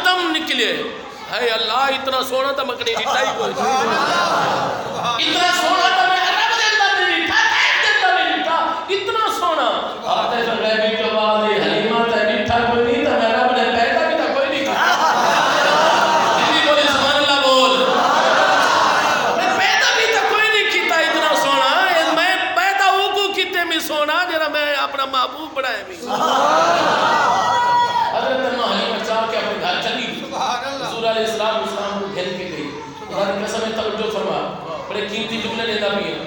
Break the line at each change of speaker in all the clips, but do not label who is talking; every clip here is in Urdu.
آدم نکلے. ہے اللہ اتنا سونا تو مکڑی ڈٹھا ہی کوئی. اتنا سونا تو میں عرب دے اندر نہیں ڈٹھا، تیب دے اندر نہیں ڈٹھا. اتنا سونا آتے تو غیبی کے بعد حلیمہ تے ڈٹھا کوئی نہیں تو میں رب نے پیدا بھی تو کوئی نہیں کیا. جنہی بولی سبحان اللہ بول. میں پیدا بھی تو کوئی نہیں کیتا اتنا سونا. میں پیدا ہوں کو کتے میں سونا جرا میں اپنا محبوب بڑھائے بھی. حضرت اماں حلیمہ چاہ کے اپنے گھر چلی. حضور علیہ السلام کو گھر کے گئی. اللہ نے قسم توجہ فرما بڑے قیمتی جملے لینا بھی ہیں.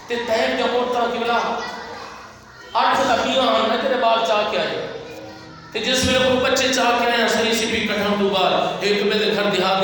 تے تیب جب اٹھتا کہ بلا 8 تبیاں آنا تیرے بال چاہ کے آئے. تے جس میں وہ بچے چاہ کے آئے سری سی بھی کٹھاں دو بار ایک میں دے گھر دیہات